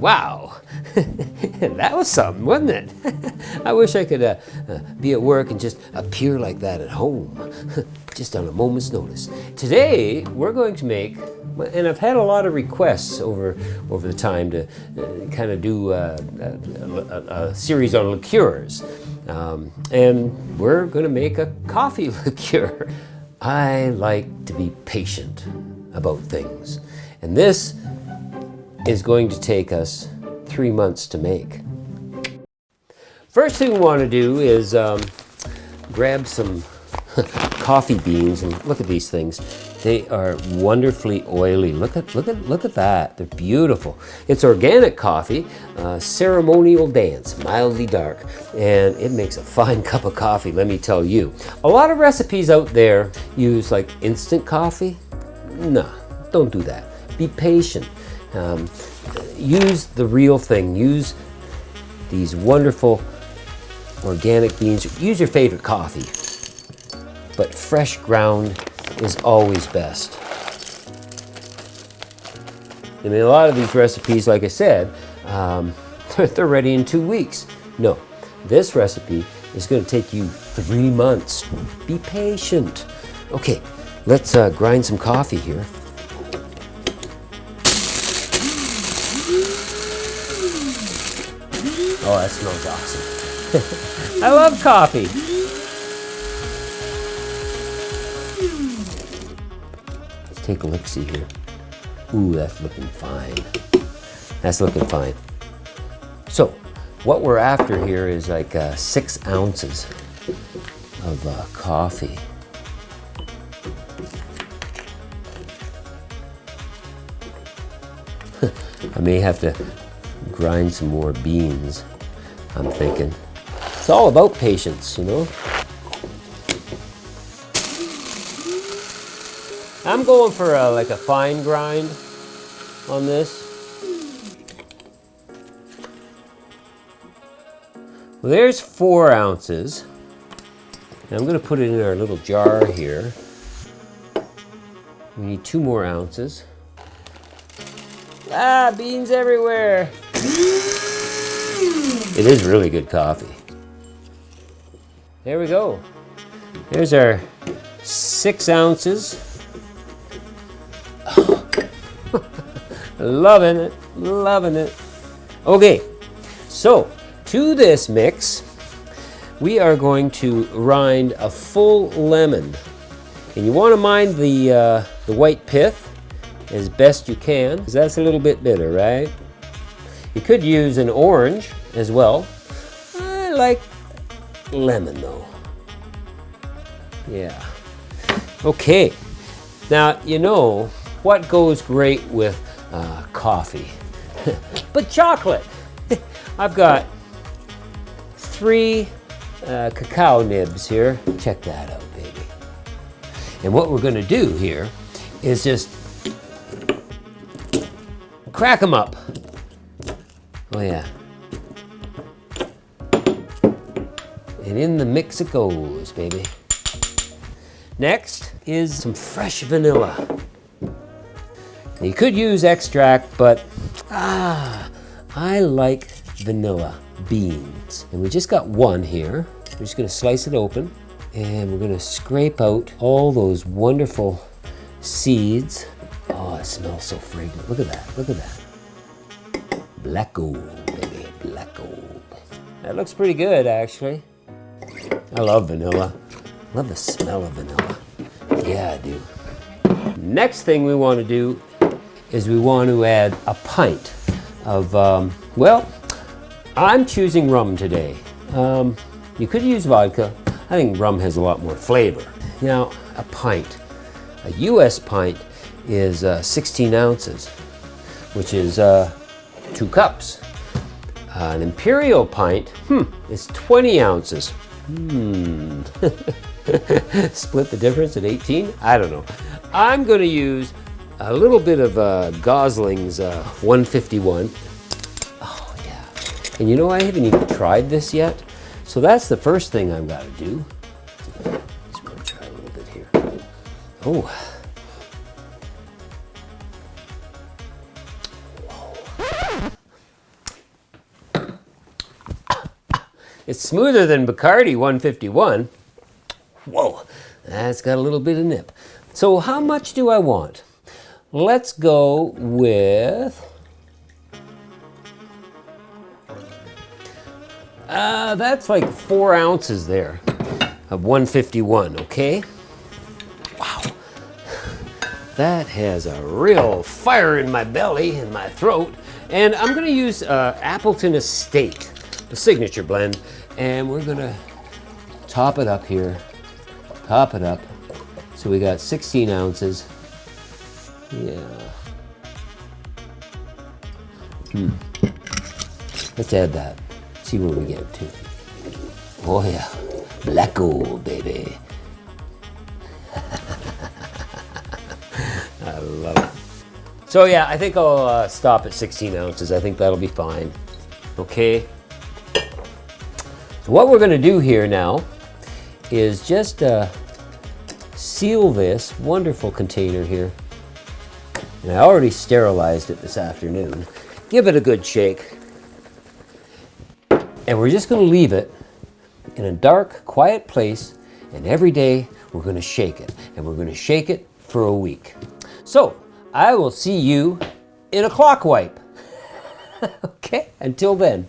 Wow, that was something, wasn't it? I wish I could be at work and just appear like that at home, just on a moment's notice. Today, we're going to make, and I've had a lot of requests over the time to kind of do a series on liqueurs. And we're going to make a coffee liqueur. I like to be patient about things. And this is going to take us 3 months to make. First thing we want to do is grab some coffee beans, and look at these things. They are wonderfully oily. Look at that. They're beautiful. It's organic coffee, ceremonial dance, mildly dark, and it makes a fine cup of coffee, let me tell you. A lot of recipes out there use like instant coffee. No, don't do that. Be patient. Use the real thing. Use these wonderful organic beans. Use your favorite coffee, but fresh ground is always best. I mean, a lot of these recipes, like I said, they're ready in 2 weeks. No, this recipe is going to take you 3 months. Be patient. Okay, let's grind some coffee here. Oh, that smells awesome. I love coffee. Let's take a look-see here. Ooh, that's looking fine. That's looking fine. So, what we're after here is like 6 ounces of coffee. I may have to grind some more beans, I'm thinking. It's all about patience, you know? I'm going for like a fine grind on this. Well, there's 4 ounces. And I'm going to put it in our little jar here. We need 2 more ounces. Ah, beans everywhere. It is really good coffee. There we go. There's our 6 ounces. Oh. Loving it, loving it. Okay, so to this mix, we are going to rind a full lemon. And you want to mind the white pith as best you can, because that's a little bit bitter, right? You could use an orange as well. I like lemon though. Yeah. Okay. Now, you know what goes great with coffee? But chocolate. I've got 3 cacao nibs here. Check that out, baby. And what we're going to do here is just crack them up. Oh yeah. And in the mix it goes, baby. Next is some fresh vanilla. You could use extract, but I like vanilla beans. And we just got 1 here. We're just gonna slice it open, and we're gonna scrape out all those wonderful seeds. Oh, it smells so fragrant. Look at that, look at that. Black gold, baby, black gold. That looks pretty good, actually. I love vanilla. Love the smell of vanilla. Yeah, I do. Next thing we want to do is we want to add a pint of, well, I'm choosing rum today. You could use vodka. I think rum has a lot more flavor. Now, a pint. A US pint is 16 ounces, which is 2 cups. An imperial pint is 20 ounces. Split the difference at 18? I don't know. I'm going to use a little bit of Gosling's 151. Oh, yeah. And you know, I haven't even tried this yet. So that's the first thing I've got to do. Just want to try a little bit here. Oh. It's smoother than Bacardi 151. Whoa, that's got a little bit of nip. So how much do I want? Let's go with... that's like 4 ounces there of 151, okay? Wow. That has a real fire in my belly and my throat. And I'm going to use Appleton Estate, the signature blend, and we're going to top it up here. Top it up. So we got 16 ounces. Yeah. Let's add that. See where we get to. Oh yeah. Black gold, baby. I love it. So yeah, I think I'll stop at 16 ounces. I think that'll be fine. Okay. So what we're going to do here now is just seal this wonderful container here. And I already sterilized it this afternoon. Give it a good shake. And we're just going to leave it in a dark, quiet place, and every day we're going to shake it. And we're going to shake it for a week. So I will see you in a clock wipe. Okay, until then.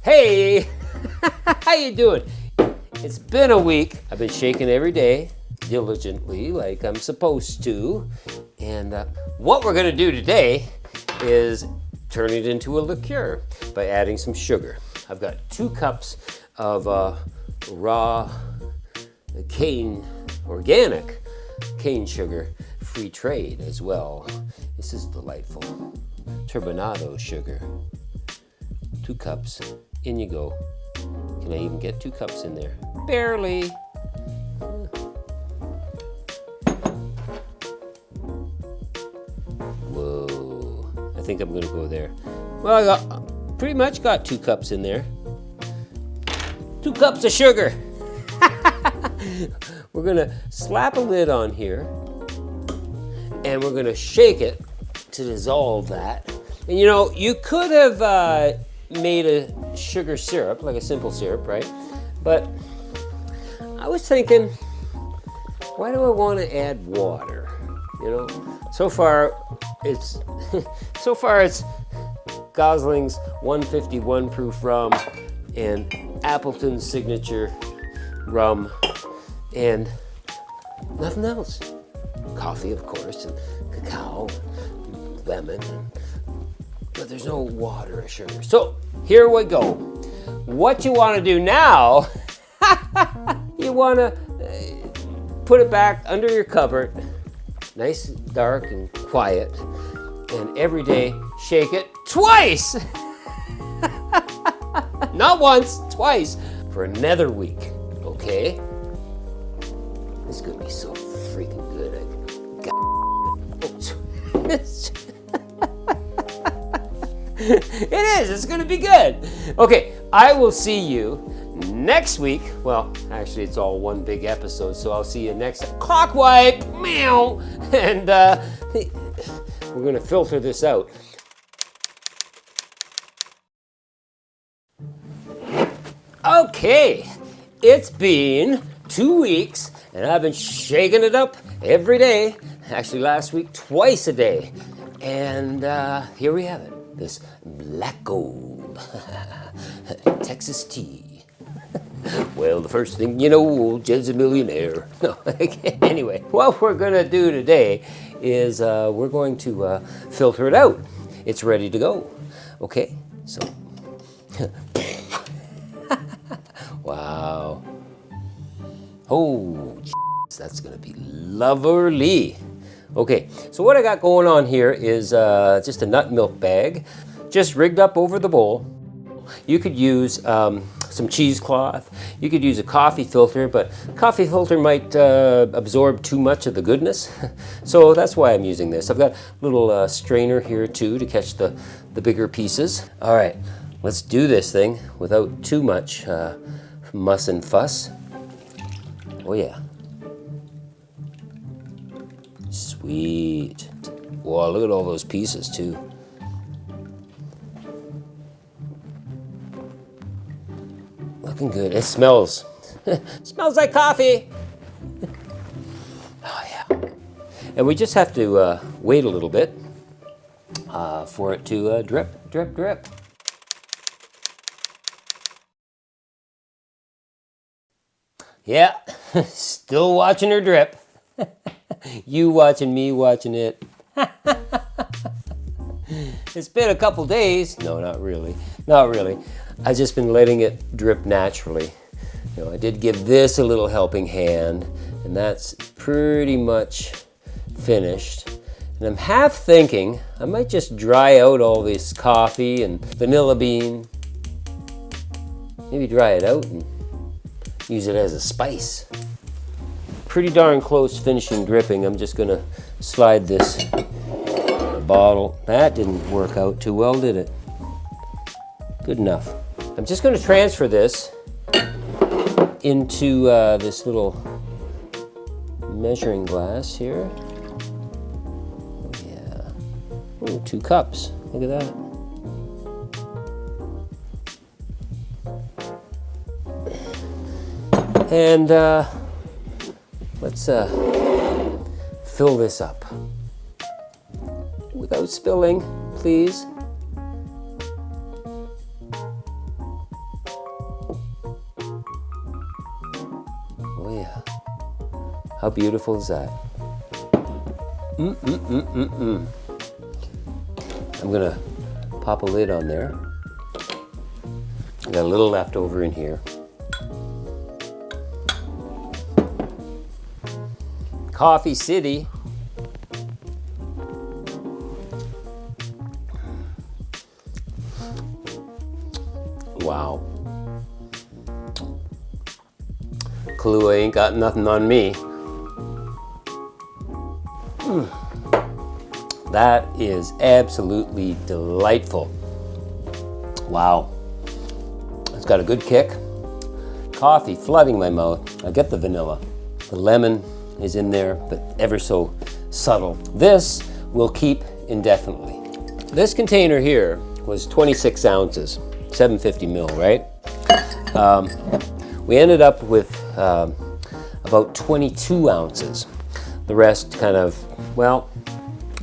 Hey, how you doing? It's been a week. I've been shaking every day, diligently, like I'm supposed to. And what we're gonna do today is turn it into a liqueur by adding some sugar. I've got 2 cups of raw cane, organic cane sugar, free trade as well. This is delightful. Turbinado sugar. 2 cups. In you go. Can I even get 2 cups in there? Barely. Whoa. I think I'm gonna go there. Well, I pretty much got 2 cups in there. 2 cups of sugar. We're gonna slap a lid on here and we're gonna shake it to dissolve that. And you know, you could have made a sugar syrup, like a simple syrup, right? But I was thinking, why do I want to add water? You know, so far it's Gosling's 151 proof rum and Appleton's signature rum and nothing else. Coffee, of course, and cacao, and lemon, but there's no water or sugar. So here we go. What you want to do now, you want to put it back under your cupboard, nice, dark, and quiet, and every day shake it twice. Not once, twice, for another week, okay? This is gonna be so freaking good. It is, it's gonna be good. Okay, I will see you next week. Well, actually it's all one big episode, so I'll see you next clock wipe, meow, and we're gonna filter this out. Okay, it's been 2 weeks and I've been shaking it up every day. Actually last week twice a day. And here we have it. This black gold Texas tea. Well, the first thing you know, old Jed's a millionaire. No, anyway, what we're gonna do today is we're going to filter it out. It's ready to go. Okay, so. Wow. Oh, That's gonna be lovely. Okay, so what I got going on here is just a nut milk bag, just rigged up over the bowl. You could use some cheesecloth. You could use a coffee filter, but coffee filter might absorb too much of the goodness. So that's why I'm using this. I've got a little strainer here too to catch the bigger pieces. All right, let's do this thing without too much muss and fuss. Oh yeah. Sweet. Wow, look at all those pieces too. Looking good. It smells. Smells like coffee. Oh yeah. And we just have to wait a little bit for it to drip, drip, drip. Yeah, still watching her drip. You watching me watching it. It's been a couple days. No, not really. Not really. I've just been letting it drip naturally. You know, I did give this a little helping hand, and that's pretty much finished. And I'm half thinking I might just dry out all this coffee and vanilla bean. Maybe dry it out and use it as a spice. Pretty darn close finishing dripping. I'm just gonna slide this bottle. That didn't work out too well, did it? Good enough. I'm just gonna transfer this into this little measuring glass here. Oh yeah. Ooh, 2 cups. Look at that. And let's fill this up without spilling, please. Oh yeah, how beautiful is that? I'm gonna pop a lid on there. I got a little left over in here. Coffee City. Wow. Kahlúa ain't got nothing on me. That is absolutely delightful. Wow. It's got a good kick. Coffee flooding my mouth. I get the vanilla. The lemon is in there, but ever so subtle. This will keep indefinitely. This container here was 26 ounces, 750 mil, right? We ended up with about 22 ounces. The rest kind of, well,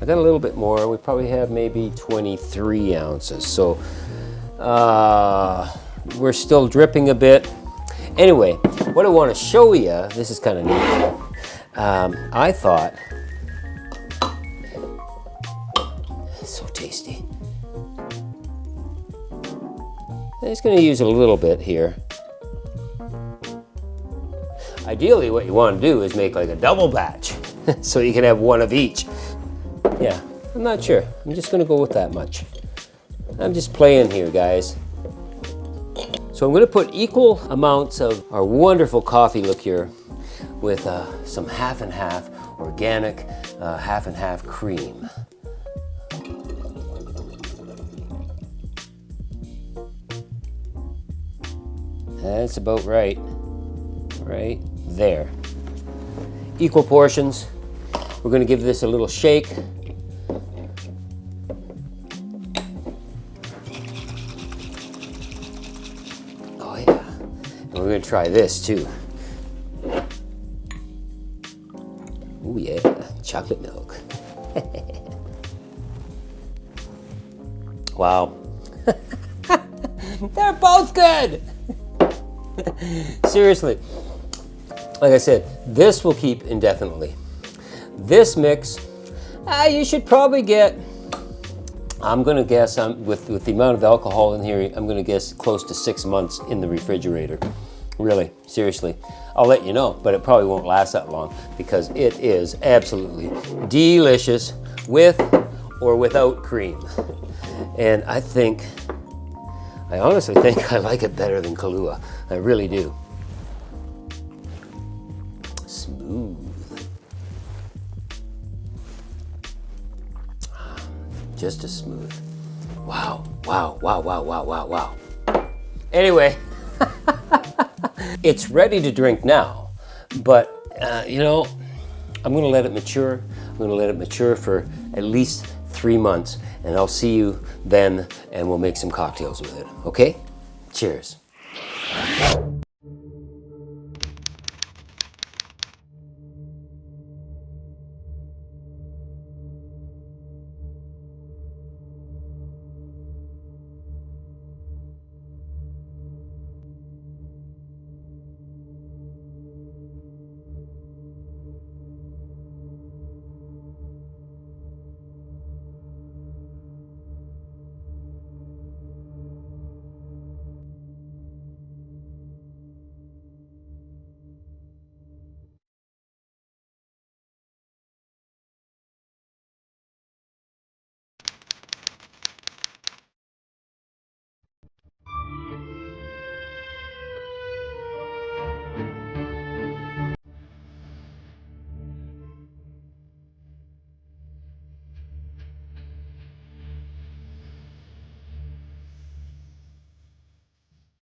I got a little bit more. We probably have maybe 23 ounces. So we're still dripping a bit. Anyway, what I want to show you, this is kind of neat. I thought, it's so tasty. I'm just going to use a little bit here. Ideally, what you want to do is make like a double batch, so you can have one of each. Yeah, I'm not sure. I'm just going to go with that much. I'm just playing here, guys. So I'm going to put equal amounts of our wonderful coffee liqueur with some half and half organic, half and half cream. That's about right. Right there. Equal portions. We're going to give this a little shake. Oh yeah. And we're going to try this too. Oh yeah, chocolate milk. Wow. They're both good. Seriously. Like I said, this will keep indefinitely. This mix, you should probably get, I'm going to guess, with the amount of alcohol in here, I'm going to guess close to 6 months in the refrigerator. Really, seriously. I'll let you know, but it probably won't last that long because it is absolutely delicious with or without cream. And I honestly think I like it better than Kahlúa. I really do. Smooth. Just as smooth. Wow, wow, wow, wow, wow, wow, wow. Anyway, it's ready to drink now, but you know, I'm gonna let it mature. I'm gonna let it mature for at least 3 months, and I'll see you then, and we'll make some cocktails with it, okay? Cheers.